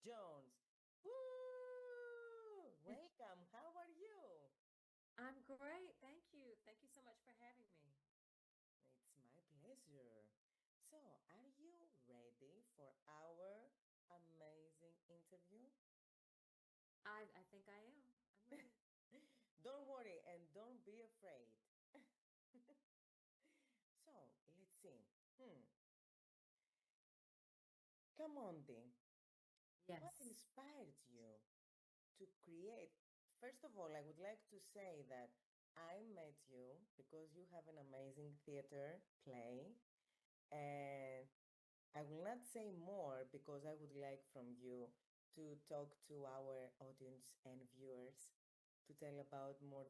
Jones. Woo! Welcome. How are you? I'm great. Thank you. Thank you so much for having me. It's my pleasure. So, are you ready for our amazing interview? I think I am. I'm ready. Don't worry and don't be afraid. So, let's see. Hmm. Come on, Dee. What Yes. inspired you to create? First of all, I would like to say that I met you because you have an amazing theater play, and I will not say more because I would like from you to talk to our audience and viewers to tell about more.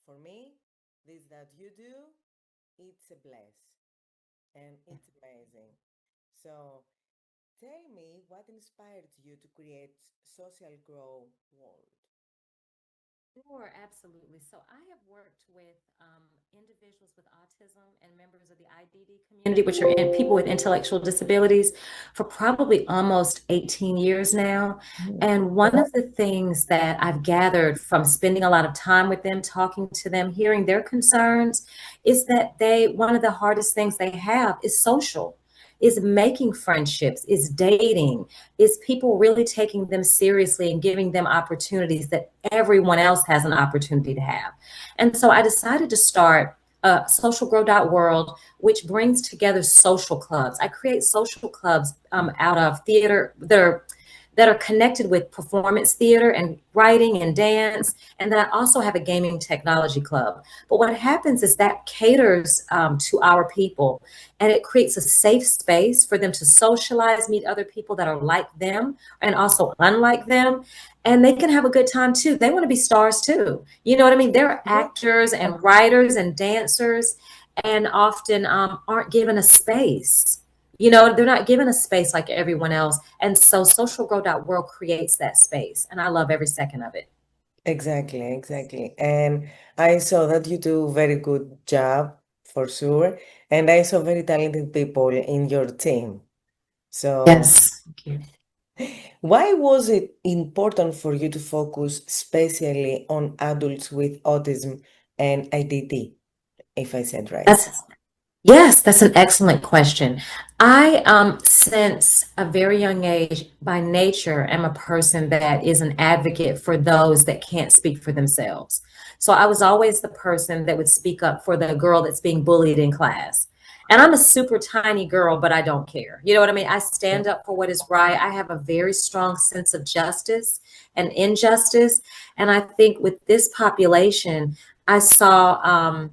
For me, this that you do, it's a bless and it's amazing. So tell me what inspired you to create Social Grow World. Sure, absolutely. So I have worked with individuals with autism and members of the IDD community, which are people with intellectual disabilities, for probably almost 18 years now. Mm. And one of the things that I've gathered from spending a lot of time with them, talking to them, hearing their concerns, is that one of the hardest things they have is social, is making friendships, is dating, is people really taking them seriously and giving them opportunities that everyone else has an opportunity to have. And so I decided to start Social Grow.World, which brings together social clubs. I create social clubs out of theater that are connected with performance theater and writing and dance. And then I also have a gaming technology club. But what happens is that caters to our people, and it creates a safe space for them to socialize, meet other people that are like them and also unlike them. And they can have a good time too. They want to be stars too. You know what I mean? They're Yeah. actors and writers and dancers, and often aren't given a space. You know, they're not given a space like everyone else. And so Social Grow.World creates that space. And I love every second of it. Exactly, exactly. And I saw that you do very good job for sure. And I saw very talented people in your team. So Yes. Thank you. why was it important for you to focus especially on adults with autism and IDD, if I said right? That's Yes, that's an excellent question. I, since a very young age, by nature, am a person that is an advocate for those that can't speak for themselves. So I was always the person that would speak up for the girl that's being bullied in class. And I'm a super tiny girl, but I don't care. You know what I mean? I stand up for what is right. I have a very strong sense of justice and injustice. And I think with this population, I saw,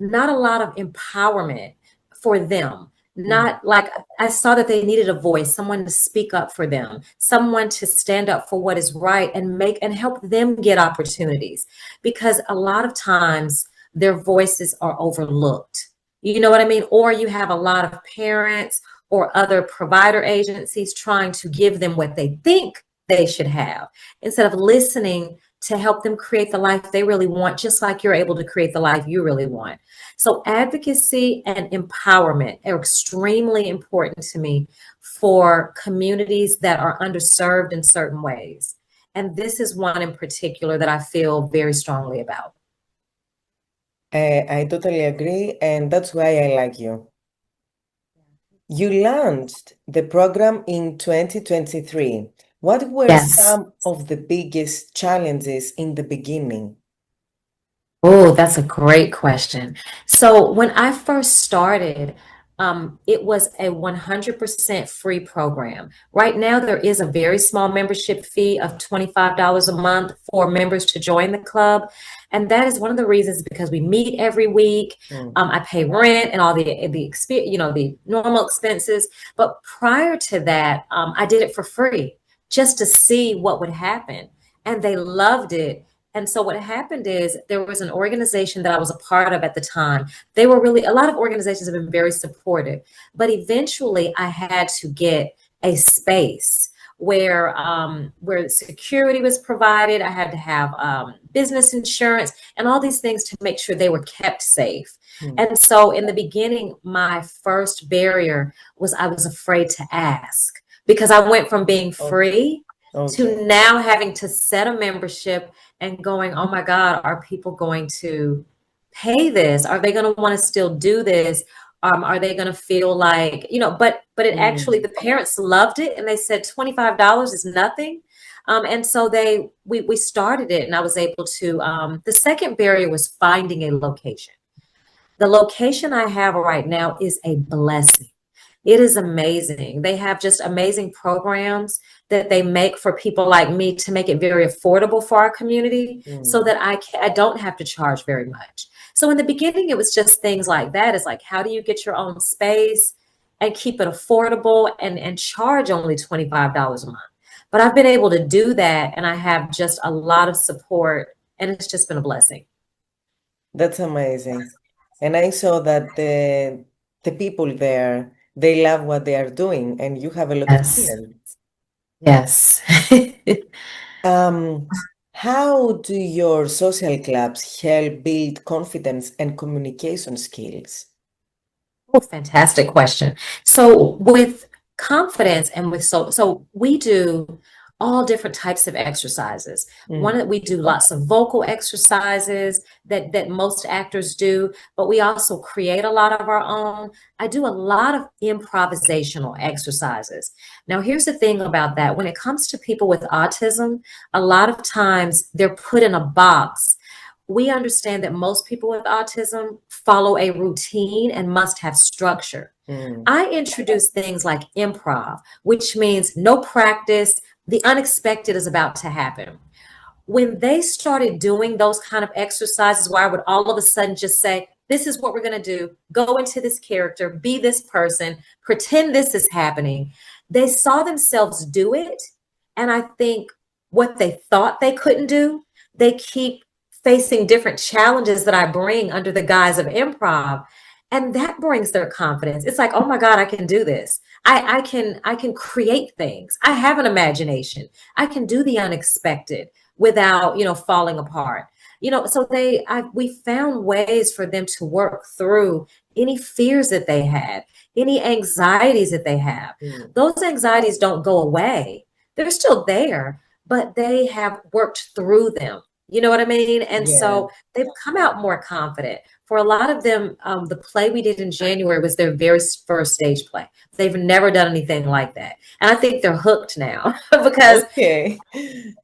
not a lot of empowerment for them. Mm. Not like I saw that they needed a voice, someone to speak up for them, someone to stand up for what is right and make and help them get opportunities. Because a lot of times their voices are overlooked. You know what I mean? Or you have a lot of parents or other provider agencies trying to give them what they think they should have instead of listening to help them create the life they really want, just like you're able to create the life you really want. So, advocacy and empowerment are extremely important to me for communities that are underserved in certain ways. And this is one in particular that I feel very strongly about. I totally agree, and that's why I like you. You launched the program in 2023. What were Yes. some of the biggest challenges in the beginning? Oh, that's a great question. So when I first started, it was a 100% free program. Right now, there is a very small membership fee of $25 a month for members to join the club. And that is one of the reasons because we meet every week. Mm. I pay rent and all the normal expenses. But prior to that, I did it for free just to see what would happen. And they loved it. And so what happened is there was an organization that I was a part of at the time. They were really, a lot of organizations have been very supportive, but eventually I had to get a space where security was provided. I had to have business insurance and all these things to make sure they were kept safe. Mm. And so in the beginning, my first barrier was I was afraid to ask because I went from being Okay. free Okay. to now having to set a membership and going, oh my God, are people going to pay this? Are they going to want to still do this? Are they going to feel like, but it actually, Mm. the parents loved it and they said $25 is nothing. And so we started it and I was able to, the second barrier was finding a location. The location I have right now is a blessing. It is amazing. They have just amazing programs that they make for people like me to make it very affordable for our community so Mm. that I don't have to charge very much. So in the beginning, it was just things like that. It's like, how do you get your own space and keep it affordable and charge only $25 a month? But I've been able to do that and I have just a lot of support and it's just been a blessing. That's amazing. And I saw that the people there, they love what they are doing, and you have a lot of Yes. talent. Yes. Um, how do your social clubs help build confidence and communication skills? Oh, fantastic question. So with confidence and with so we do all different types of exercises. One Mm. that we do lots of vocal exercises that most actors do, but we also create a lot of our own. I do a lot of improvisational exercises. Now, here's the thing about that. When it comes to people with autism, a lot of times they're put in a box. We understand that most people with autism follow a routine and must have structure. Mm. I introduce things like improv, which means no practice, the unexpected is about to happen. When they started doing those kind of exercises where I would all of a sudden just say, this is what we're going to do, go into this character, be this person, pretend this is happening, they saw themselves do it. And I think what they thought they couldn't do, they keep facing different challenges that I bring under the guise of improv. And that brings their confidence. It's like, oh my God, I can do this. I can create things. I have an imagination. I can do the unexpected without falling apart. So we found ways for them to work through any fears that they had, any anxieties that they have. Mm. Those anxieties don't go away, they're still there, but they have worked through them. You know what I mean? And Yeah. so they've come out more confident. For a lot of them, the play we did in January was their very first stage play. They've never done anything like that, and I think they're hooked now because Okay.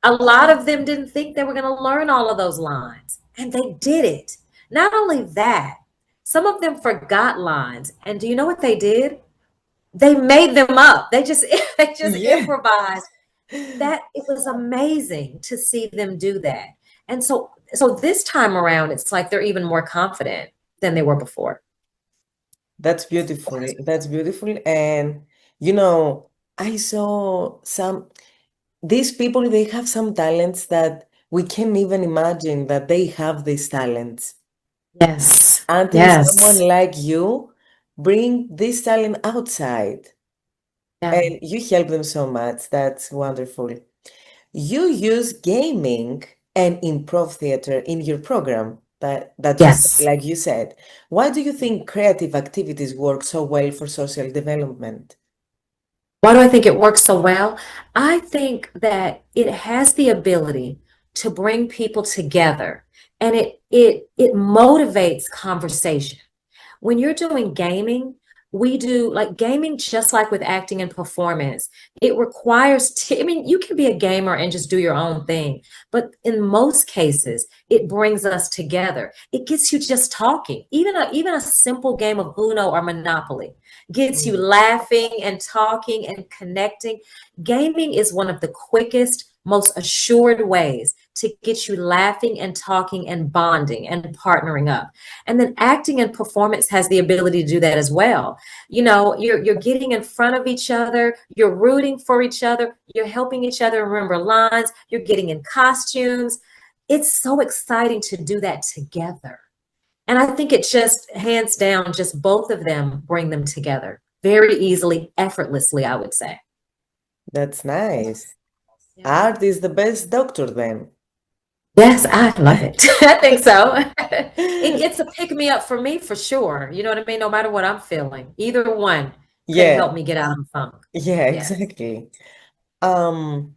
a lot of them didn't think they were going to learn all of those lines, and they did it. Not only that, some of them forgot lines, and do you know what they did? They made them up. They just they just Yeah. improvised. That it was amazing to see them do that. And so this time around, it's like they're even more confident than they were before. That's beautiful. That's beautiful. And you know, I saw these people, they have some talents that we can't even imagine that they have these talents. Yes. Until someone Yes. like you bring this talent outside Yeah. and you help them so much. That's wonderful. You use gaming and improv theater in your program that you said, Yes. like you said. Why do you think creative activities work so well for social development? Why do I think it works so well? I think that it has the ability to bring people together and it motivates conversation. When you're doing gaming, we do like gaming just like with acting and performance. It requires, I mean, you can be a gamer and just do your own thing, but in most cases, it brings us together. It gets you just talking. Even a simple game of Uno or Monopoly gets you Mm. laughing and talking and connecting. Gaming is one of the quickest, most assured ways to get you laughing and talking and bonding and partnering up. And then acting and performance has the ability to do that as well. You're getting in front of each other, you're rooting for each other, you're helping each other remember lines, you're getting in costumes. It's so exciting to do that together. And I think it just hands down, just both of them bring them together very easily, effortlessly, I would say. That's nice. Yeah. Art is the best doctor then. Yes, I love it. I think so. It's a pick me up for me for sure. You know what I mean? No matter what I'm feeling, either one. could Yeah, help me get out of the funk. yeah, Yes. exactly. Um,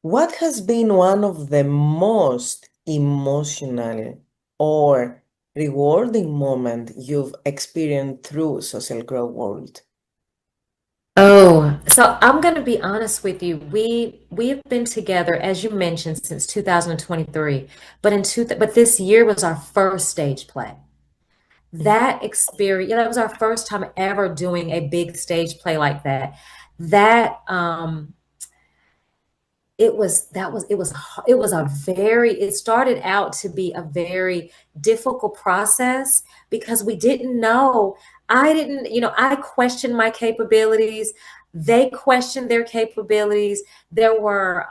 what has been one of the most emotional or rewarding moment you've experienced through Social Grow World? Oh, so I'm going to be honest with you. We have been together, as you mentioned, since 2023. But this year was our first stage play. That experience, that was our first time ever doing a big stage play like that. That it was a very, it started out to be a very difficult process because we didn't know. I didn't, I questioned my capabilities. They questioned their capabilities. There were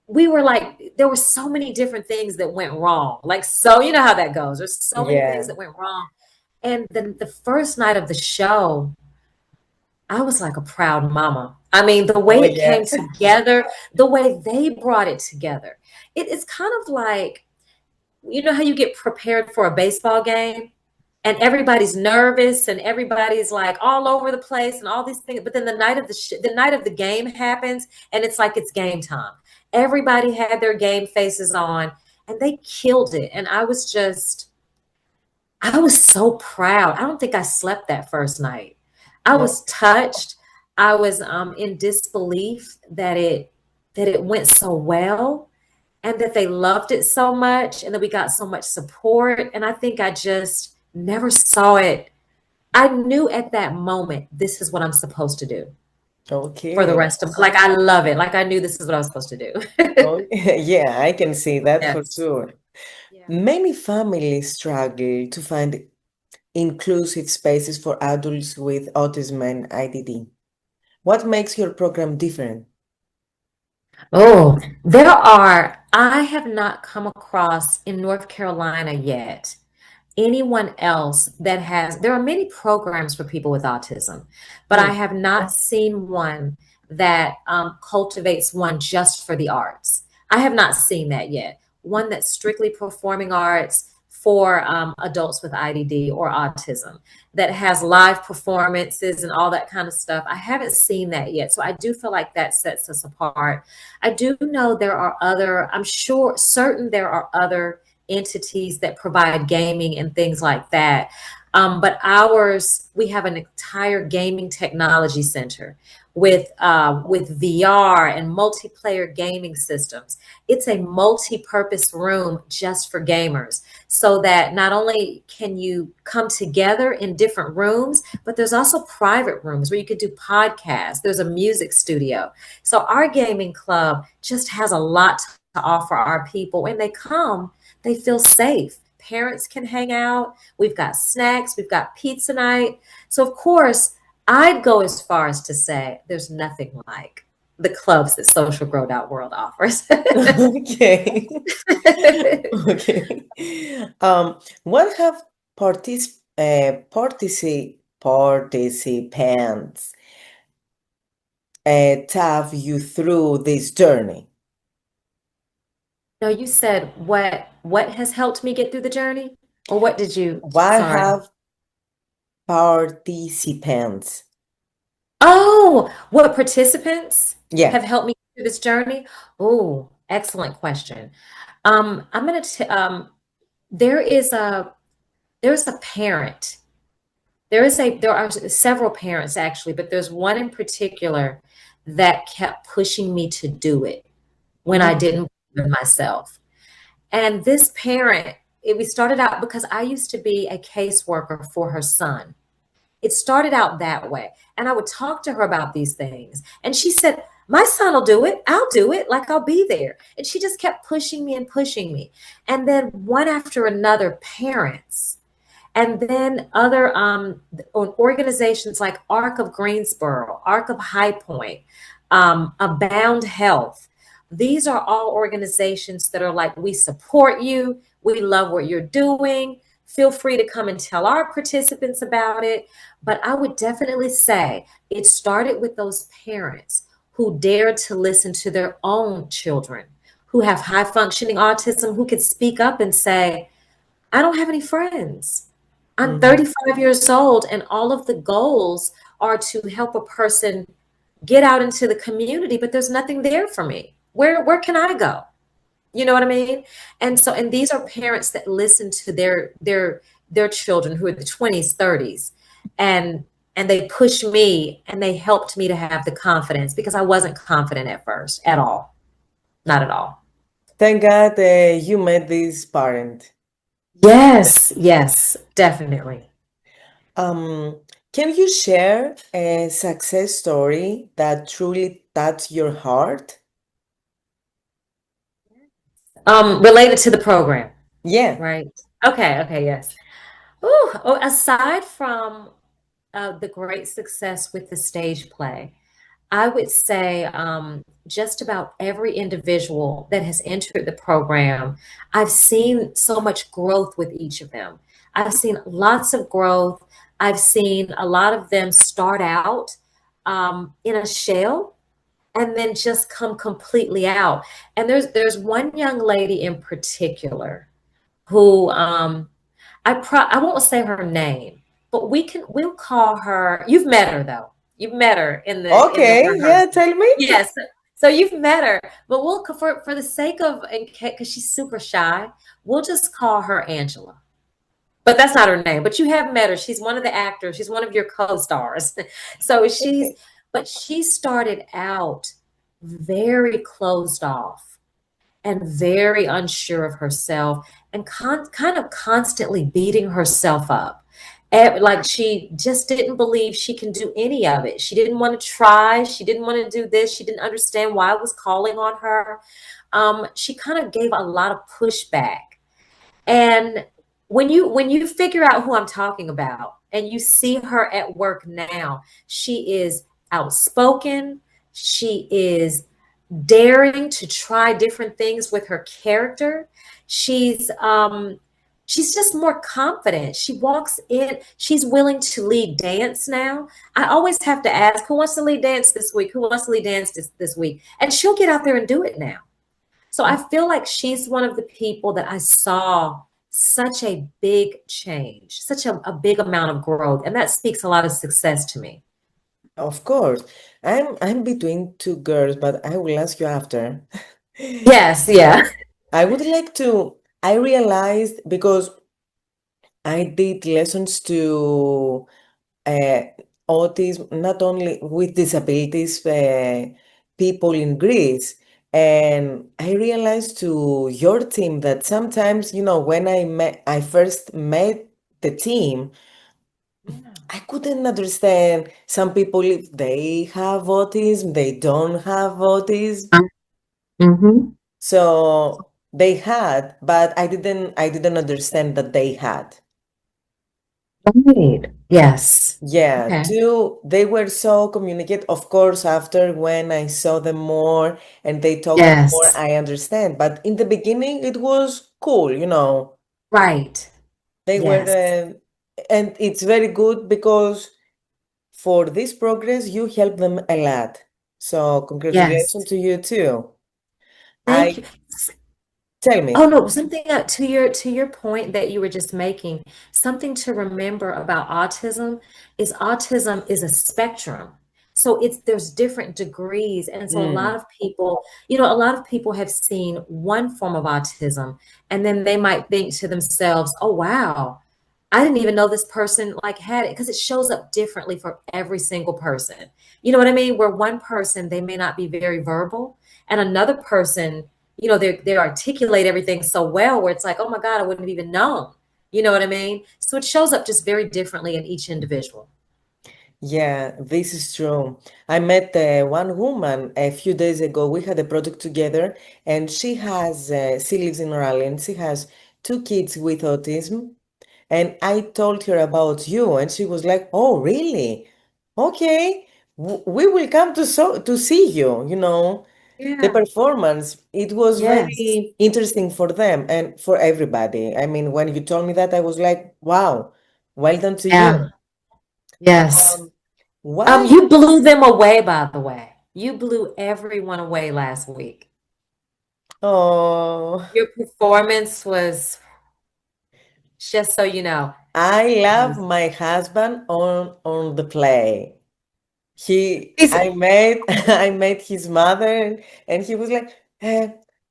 we were like, there were so many different things that went wrong. Like, so you know how that goes. There's so many things Yeah. that went wrong. And then the first night of the show, I was like a proud mama. I mean, the way Oh, it yeah. came together, the way they brought it together, it's kind of like, you know how you get prepared for a baseball game and everybody's nervous and everybody's like all over the place and all these things. But then the night of the game happens and it's like it's game time. Everybody had their game faces on and they killed it. And I was so proud. I don't think I slept that first night. I No. was touched. I was in disbelief that it went so well and that they loved it so much and that we got so much support. And I think I just never saw it. I knew at that moment this is what I'm supposed to do for the Okay. rest of, like, I love it. Like I knew this is what I was supposed to do. Oh, yeah, I can see that for Yes. sure. Yeah. Many families struggle to find inclusive spaces for adults with autism and IDD. What makes your program different? Oh, I have not come across in North Carolina yet anyone else that there are many programs for people with autism, but I Hmm. have not seen one that cultivates one just for the arts. I have not seen that yet. One that's strictly performing arts for adults with IDD or autism that has live performances and all that kind of stuff. I haven't seen that yet. So I do feel like that sets us apart. I do know I'm sure, certain there are other entities that provide gaming and things like that. But ours, we have an entire gaming technology center with VR and multiplayer gaming systems. It's a multi-purpose room just for gamers, so that not only can you come together in different rooms, but there's also private rooms where you could do podcasts. There's a music studio. So our gaming club just has a lot to offer our people. When they feel safe. Parents can hang out. We've got snacks. We've got pizza night. So, of course, I'd go as far as to say there's nothing like the clubs that Social Grow.World offers. Okay. Okay. What have participants taught you through this journey? No, you said what has helped me get through the journey? Or what did you, What sorry. have participants? Oh, what participants Yeah. have helped me through this journey? Oh, excellent question. I'm gonna there is a there's a parent. There are several parents actually, but there's one in particular that kept pushing me to do it when I Mhm. didn't believe in myself. And this parent, we started out because I used to be a caseworker for her son. It started out that way. And I would talk to her about these things. And she said, my son will do it. I'll do it. Like I'll be there. And she just kept pushing me and pushing me. And then one after another, parents and then other organizations like Arc of Greensboro, Arc of High Point, Abound Health. These are all organizations that are like, we support you. We love what you're doing. Feel free to come and tell our participants about it. But I would definitely say it started with those parents who dared to listen to their own children who have high functioning autism, who could speak up and say, I don't have any friends. I'm Mhm. 35 years old, and all of the goals are to help a person get out into the community, but there's nothing there for me. Where can I go? You know what I mean? And these are parents that listen to their children who are the 20s, 30s, and they push me and they helped me to have the confidence because I wasn't confident at first at all. Not at all. Thank God you met this parent. Yes, yes, definitely. Um, can you share a success story that truly touched your heart? Related to the program, Yeah. right? Okay, okay, yes. Ooh, oh, aside from the great success with the stage play, I would say just about every individual that has entered the program, I've seen so much growth with each of them. I've seen lots of growth. I've seen a lot of them start out in a shell and then just come completely out. And there's one young lady in particular who I won't say her name, but we'll call her. You've met her though. You've met her in the Okay, yeah, rehearsal. tell me. Yes. So you've met her, but we'll for the sake of because she's super shy, we'll just call her Angela. But that's not her name. But you have met her. She's one of the actors. She's one of your co-stars. So Okay. but she started out very closed off and very unsure of herself and kind of constantly beating herself up. Like she just didn't believe she can do any of it. She didn't want to try. She didn't want to do this. She didn't understand why it was calling on her. She kind of gave a lot of pushback. And when you figure out who I'm talking about and you see her at work now, she is outspoken. She is daring to try different things with her character. She's just more confident. She walks in, she's willing to lead dance now. I always have to ask, who wants to lead dance this week? Who wants to lead dance this week? And she'll get out there and do it now. So I feel like she's one of the people that I saw such a big change, such a big amount of growth. And that speaks a lot of success to me. Of course. I'm between two girls, but I will ask you after. Yes, yeah. I would like to, I realized because I did lessons to uh, autism, not only with disabilities, people in Greece. And I realized to your team that sometimes, when I first met the team, Yeah. I couldn't understand some people if they have autism, they don't have autism. Mm-hmm. So they had, but I didn't understand that they had. Right. Yes. Yeah, Okay. two, they were so communicate. Of course, after when I saw them more and they talked more, Yes. I understand. But in the beginning, it was cool. Right. They were, Yes. and it's very good because for this progress, you help them a lot. So congratulations Yes. to you too. Thank I you. tell Oh me. no, something to your point that you were just making, something to remember about autism is a spectrum. So it's there's different degrees. And so Mm, a lot of people have seen one form of autism and then they might think to themselves, "Oh wow, I didn't even know this person like had it," because it shows up differently for every single person. You know what I mean? Where one person they may not be very verbal and another person they articulate everything so well where it's like, oh my God, I wouldn't have even known. You know what I mean? So it shows up just very differently in each individual. yeah, this is true. I met one woman a few days ago. We had a project together, and she lives in Raleigh, and she has two kids with autism. And I told her about you, and she was like, "Oh, really? Okay, we will come to see you." The Yeah. performance. It was Yes. very interesting for them and for everybody. I mean, when you told me that, I was like, "Wow, well done to Yeah. you." Yes. Um, why? You blew them away, by the way. You blew everyone away last week. Oh, Your performance was Just so you know. I love my husband on the play. He's I met I met his mother, and he was like,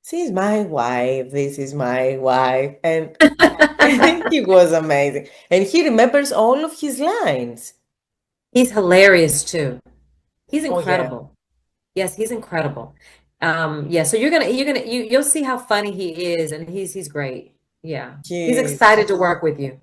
she's my wife. This is my wife, and he was amazing. And he remembers all of his lines. he's hilarious too. He's Oh yeah, incredible. Yes, he's incredible. Yeah, so you'll see how funny he is, and he's great. Yeah. He's he is. excited to work with you.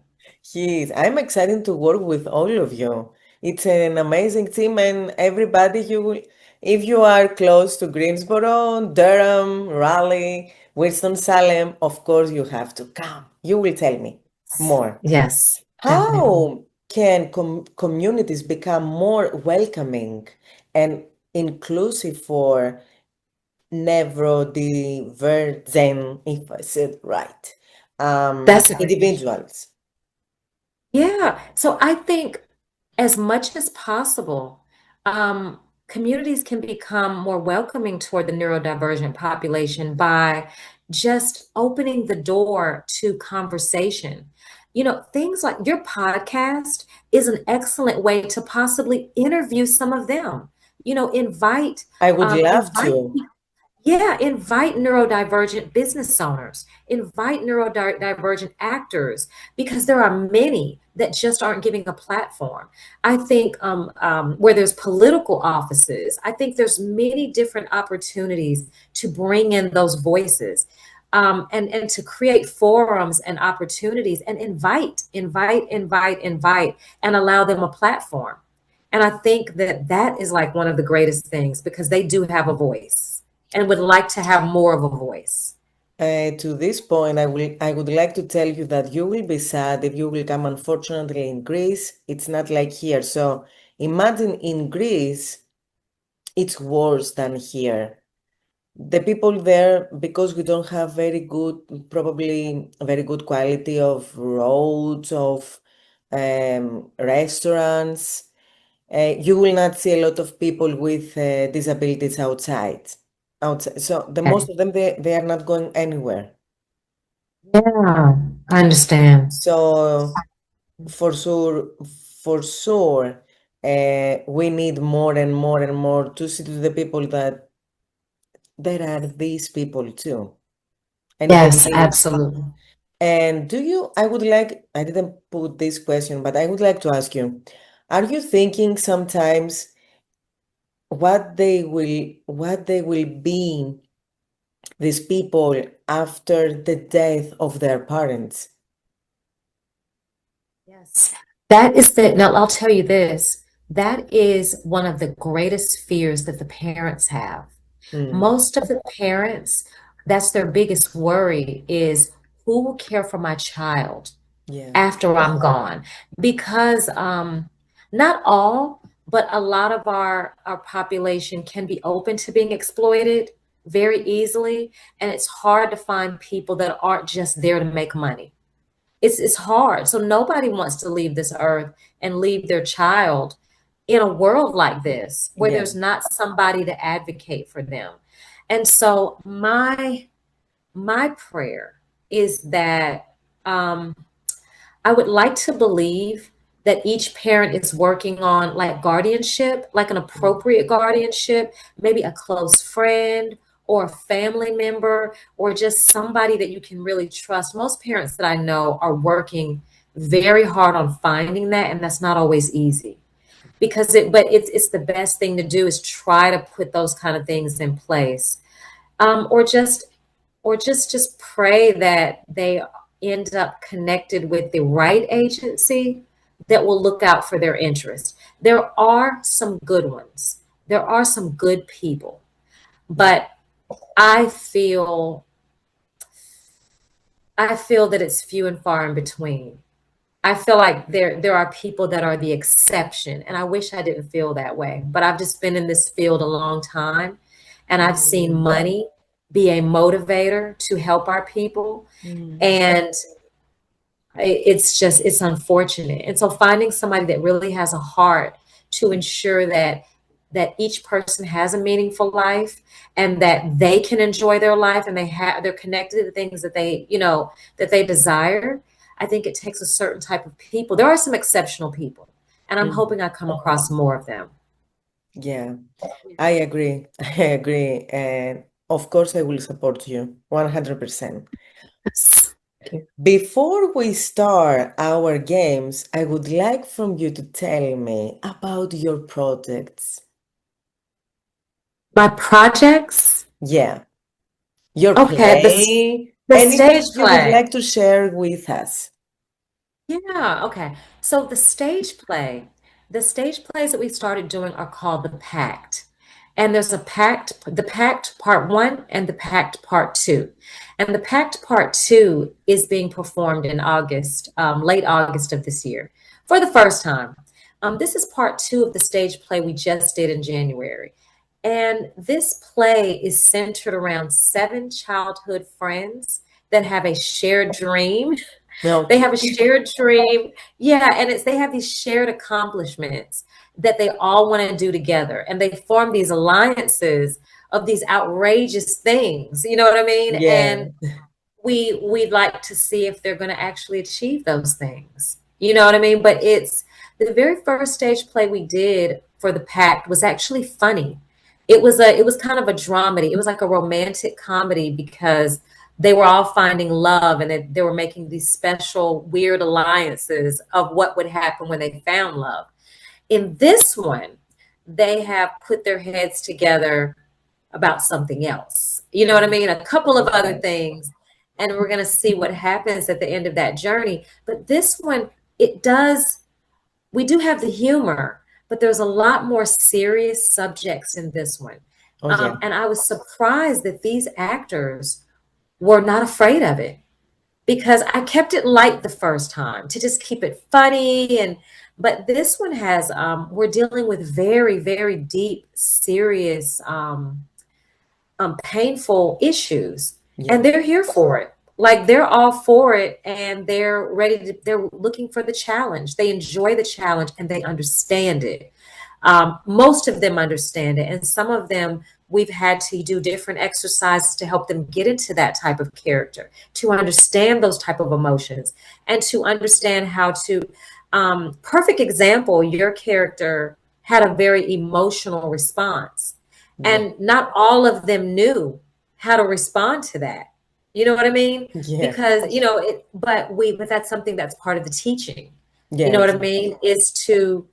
He is. I'm excited to work with all of you. It's an amazing team, and everybody you will, if you are close to Greensboro, Durham, Raleigh, Winston-Salem, of course you have to come. You will tell me more. Yes, definitely. How can communities become more welcoming and inclusive for neurodivergent, if I said right, That's a individuals? Yeah. So I think as much as possible, um, communities can become more welcoming toward the neurodivergent population by just opening the door to conversation. Things like your podcast is an excellent way to possibly interview some of them. Invite I would love invite to. Yeah, invite neurodivergent business owners, invite neurodivergent actors, because there are many that just aren't giving a platform. I think where there's political offices, I think there's many different opportunities to bring in those voices, and to create forums and opportunities and invite, and allow them a platform. And I think that that is like one of the greatest things because they do have a voice and would like to have more of a voice. To this point, I would like to tell you that you will be sad if you will come. Unfortunately, in Greece, it's not like here. So imagine in Greece, it's worse than here. The people there, because we don't have very good, probably very good quality of roads, of restaurants, you will not see a lot of people with disabilities outside. Outside. So the Okay. most of them, they are not going anywhere. Yeah, I understand. So for sure, we need more and more and more to see to the people that there are these people too, and they Yes, live. absolutely. And I would like, I didn't put this question, but I would like to ask you, are you thinking sometimes what they will be, these people, after the death of their parents? Yes. Now I'll tell you this, that is one of the greatest fears that the parents have. Mm, Most of the parents, that's their biggest worry is who will care for my child yeah, after I'm gone. Because not all, but a lot of our population can be open to being exploited very easily. And it's hard to find people that aren't just there to make money. It's hard. So nobody wants to leave this earth and leave their child in a world like this where yeah. there's not somebody to advocate for them. And so my prayer is that I would like to believe that each parent is working on like guardianship, like an Mm, appropriate guardianship, maybe a close friend or a family member or just somebody that you can really trust. Most parents that I know are working very hard on finding that, and that's not always easy because it's the best thing to do is try to put those kind of things in place, or just pray that they end up connected with the right agency that will look out for their interest. There are some good ones. There are some good people, yeah, but I feel I feel that it's few and far in between. I feel like there are people that are the exception, and I wish I didn't feel that way. But I've just been in this field a long time, and I've seen mm, money be a motivator to help our people, mm, and it's unfortunate. And so finding somebody that really has a heart to ensure that each person has a meaningful life and that they can enjoy their life and they're connected to the things that they desire. I think it takes a certain type of people. There are some exceptional people, and I'm Mhm. hoping I come across more of them. Yeah, I agree. I agree. And of course, I will support you 100%. Okay. Before we start our games, I would like from you to tell me about your projects. My projects, Yeah, your okay, play, the stage anything you would play. like to share with us. Yeah, okay. So the stage plays that we started doing are called the Pact. And there's the Pact Part 1 and the Pact Part 2. And the Pact Part 2 is being performed in August, late August of this year, for the first time. This is part 2 of the stage play we just did in January. And this play is centered around 7 childhood friends that have a shared dream. They Okay. have a shared dream. Yeah, and it's they have these shared accomplishments that they all want to do together. And they form these alliances of these outrageous things. You know what I mean? Yeah. And we'd like to see if they're going to actually achieve those things. You know what I mean? But it's the very first stage play we did for the pact was actually funny. It was kind of a dramedy. It was like a romantic comedy because they were all finding love and they were making these special weird alliances of what would happen when they found love. In this one, they have put their heads together about something else. You know what I mean? A couple of other Okay. things. And we're going to see what happens at the end of that journey. But this one, it does, we do have the humor, but there's a lot more serious subjects in this one. Oh, yeah. And I was surprised that these actors were not afraid of it because I kept it light the first time to just keep it funny and but this one has we're dealing with very very deep serious painful issues, Yeah. and they're here for it. Like they're all for it, and they're ready to. They're looking for the challenge. They enjoy the challenge, and they understand it. Most of them understand it, and some of them we've had to do different exercises to help them get into that type of character, to understand those type of emotions, and to understand how to. Perfect example. Your character had a very emotional response Yeah. and not all of them knew how to respond to that. You know what I mean? Yeah. Because, but that's something that's part of the teaching. You Yeah. know what I mean? Is to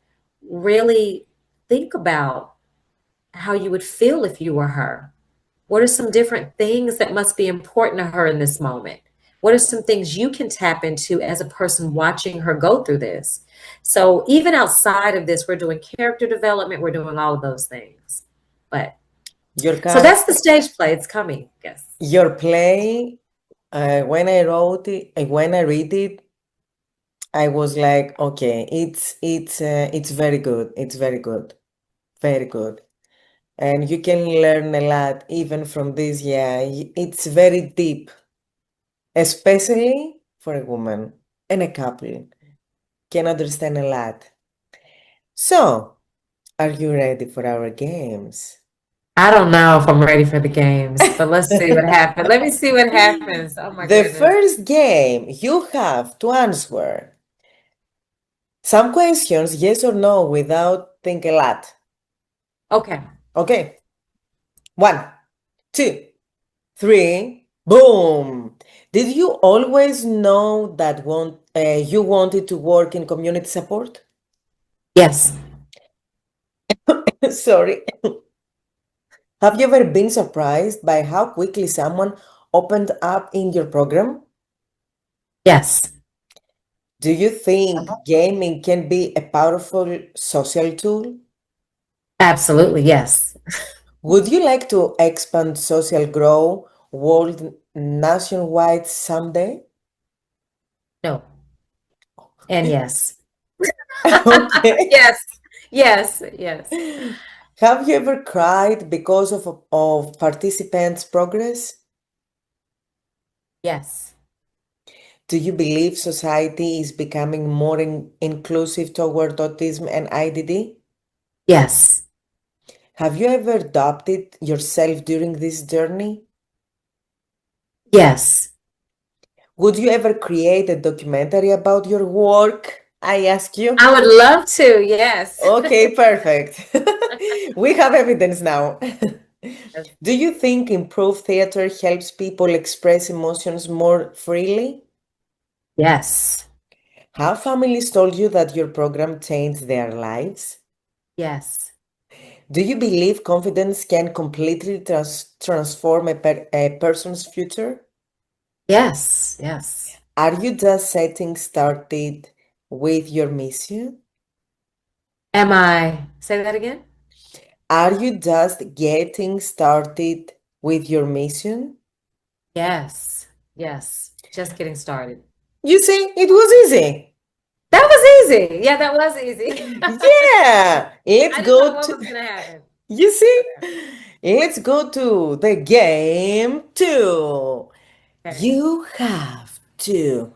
really think about how you would feel if you were her. What are some different things that must be important to her in this moment? What are some things you can tap into as a person watching her go through this? So even outside of this, we're doing character development, we're doing all of those things. But Your so car, that's the stage play. It's coming. Yes. your play, when I wrote it, when I read it, I was like, okay, it's very good. It's very good. Very good. And you can learn a lot even from this. Yeah, it's very deep, especially for a woman and a couple can understand a lot. So, are you ready for our games? I don't know if I'm ready for the games, but let's see what happens. Let me see what happens. Oh my The goodness. first game you have to answer some questions, yes or no, without think a lot. Okay. Okay, 1, 2, 3, boom. Did you always know that you wanted to work in community support? Yes. Sorry. Have you ever been surprised by how quickly someone opened up in your program? Yes. Do you think gaming can be a powerful social tool? Absolutely. Yes. Would you like to expand Social Grow World nationwide someday? No. And yes. Okay. Yes. Yes. Yes. Have you ever cried because of participants' progress? Yes. Do you believe society is becoming more inclusive toward autism and IDD? Yes. Have you ever adopted yourself during this journey? Yes. Would you ever create a documentary about your work? I ask you. I would love to, yes. Okay, perfect. We have evidence now. Yes. Do you think improved theater helps people express emotions more freely? Yes. Have families told you that your program changed their lives? Yes. Do you believe confidence can completely transform a person's future? Yes. Yes. Are you just setting started with your mission? Say that again? Are you just getting started with your mission? Yes. Yes. Just getting started. You see, it was easy. That was easy. Yeah, that was easy. Yeah, let's I didn't know go what to, was gonna happen. you see, Okay. let's go to the game two. Okay. You have to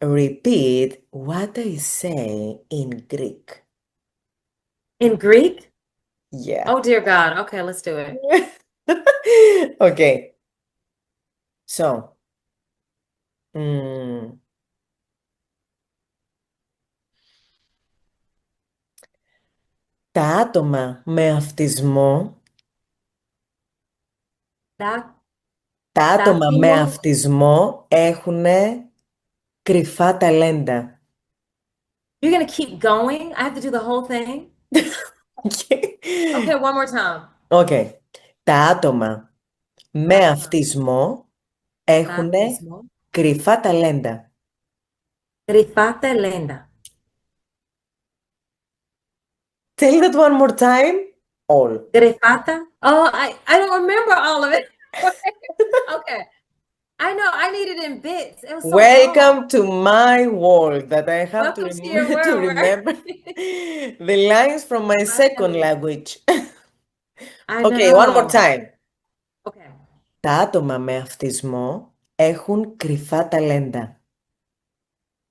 repeat what I say in Greek. In Greek? Yeah. Oh dear God. Okay, let's do it. Okay, so, mm, τα άτομα με αυτισμό, That τα άτομα με Tatimo. αυτισμό έχουν κρυφά ταλέντα. You're gonna keep going? I have to do the whole thing? Okay, one more time. Okay. Τα άτομα με Tatama. αυτισμό έχουν Autismo. κρυφά ταλέντα. Grifate lenda. Tell that one more time. All. Grifata? Oh, I don't remember all of it. Okay. I know I need it in bits. It was so long. Welcome to my world that I have to, Welcome to your to world where remember the lines from my second finally. language. I Okay, one more know. time. Okay. Τα άτομα με αυτισμό έχουν κρυφά ταλέντα.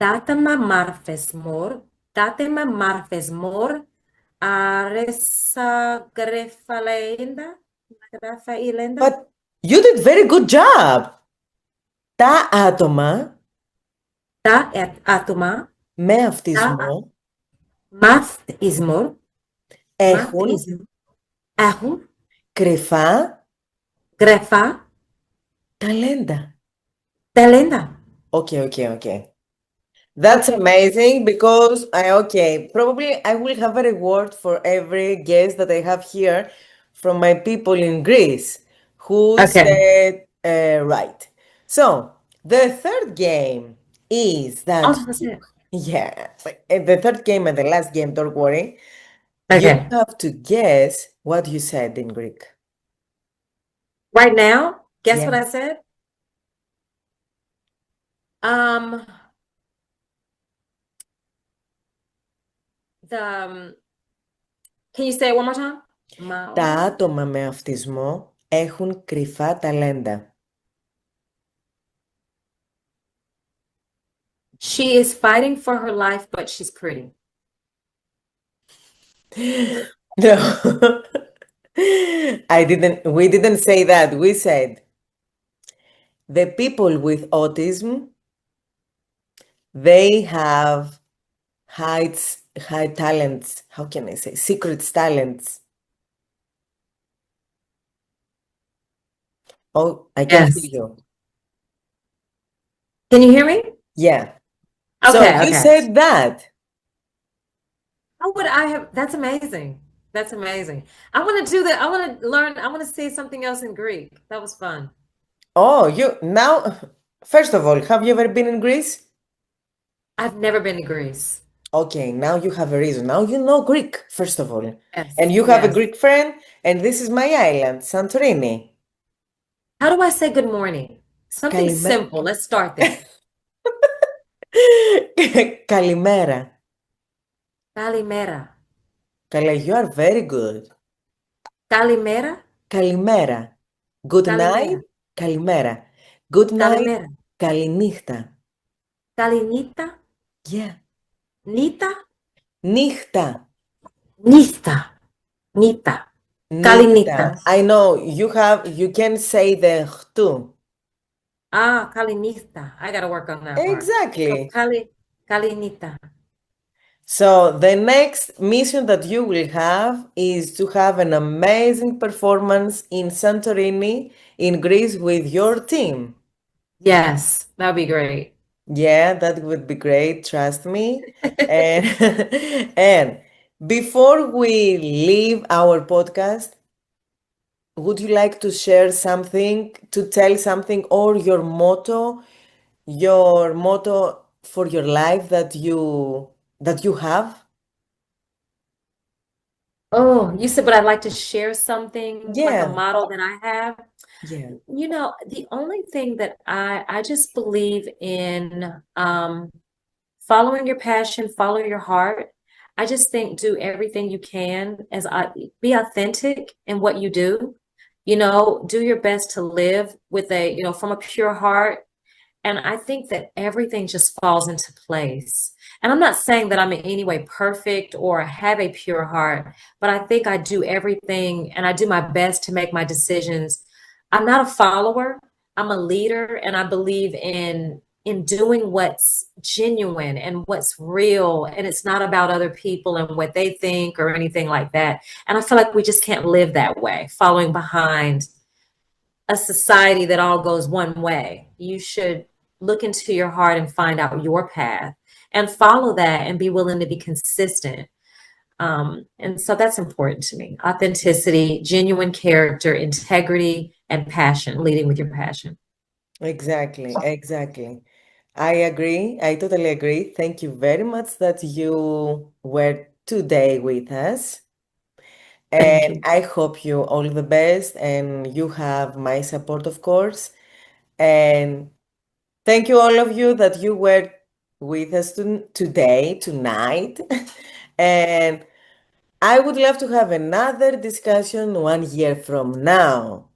Tatama marfesmor. Tatema marfesmor. Aresa grefalenda. Grafa ilenda. But you did very good job. Τα άτομα Ta et atoma. με Ta αυτισμό math ismor. Math έχουν ismor. Ahun. κρυφά Grefa. ταλέντα. Talenda. Okay, okay, okay. That's Okay. amazing because okay, probably I will have a reward for every guest that I have here from my people in Greece who Okay. said right. So the third game is that Oh, that's it. yeah, the third game and the last game, don't worry. You Okay. have to guess what you said in Greek. Right now, guess Yeah. what I said? Um, the can you say it one more time? Τα Mao. άτομα με αυτισμό έχουν κρυφά ταλέντα. She is fighting for her life, but she's pretty. No. We didn't say that. We said the people with autism, they have high talents. How can I say? Secret talents. Oh, I can hear Yes. you. Can you hear me? Yeah. So Okay, you okay. said that. How would I have? That's amazing. That's amazing. I want to do that. I want to learn. I want to say something else in Greek. That was fun. Oh, you now, first of all, have you ever been in Greece? I've never been to Greece. Okay, now you have a reason. Now you know Greek, first of all. Yes, And you have a yes. Greek friend, and this is my island, Santorini. How do I say good morning? Something Καλημέρα. simple. Let's start there. Καλημέρα. Kalimera. Καλά, you are very good. Kalimera. Καλημέρα. Good night. Kalimera. Καλημέρα. Good night. Kalimera. Καληνύχτα. Kalinita. Yeah. Nita. Νύχτα. Nista. Nita. Kalinita. Νύχτα. I know you can say the χτου. Ah, Kalinita. I got to work on that part. Exactly. Kalinita. So the next mission that you will have is to have an amazing performance in Santorini, in Greece, with your team. Yes, that'd be great. Yeah, that would be great, trust me. And and before we leave our podcast, would you like to share something, to tell something, or your motto for your life that you have? Oh, you said, but I'd like to share something like a Yeah, model that I have. yeah, The only thing that I just believe in following your passion, follow your heart. I just think do everything you can be authentic in what you do. Do your best to live with from a pure heart. And I think that everything just falls into place. And I'm not saying that I'm in any way perfect or have a pure heart, but I think I do everything and I do my best to make my decisions. I'm not a follower, I'm a leader, and I believe in doing what's genuine and what's real. And it's not about other people and what they think or anything like that. And I feel like we just can't live that way, following behind a society that all goes one way. You should look into your heart and find out your path and follow that and be willing to be consistent. And so that's important to me. Authenticity, genuine character, integrity, and passion, leading with your passion. exactly, exactly. I agree. I totally agree. Thank you very much that you were today with us. Thank And you. I hope you all the best and you have my support, of course. And thank you all of you that you were with us today, tonight. And I would love to have another discussion 1 year from now.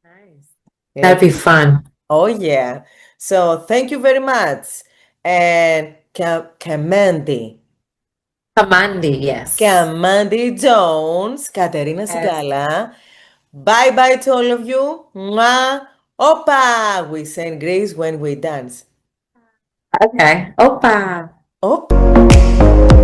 Nice. That'd Let's be see. fun. Oh, yeah. So thank you very much. And Kamundi. Kamandi, yes. Kamundi Jones, Katerina Yes. Sigala. Bye bye to all of you. Mwah. Opa! We sing grace when we dance. Okay. Opa. Opa!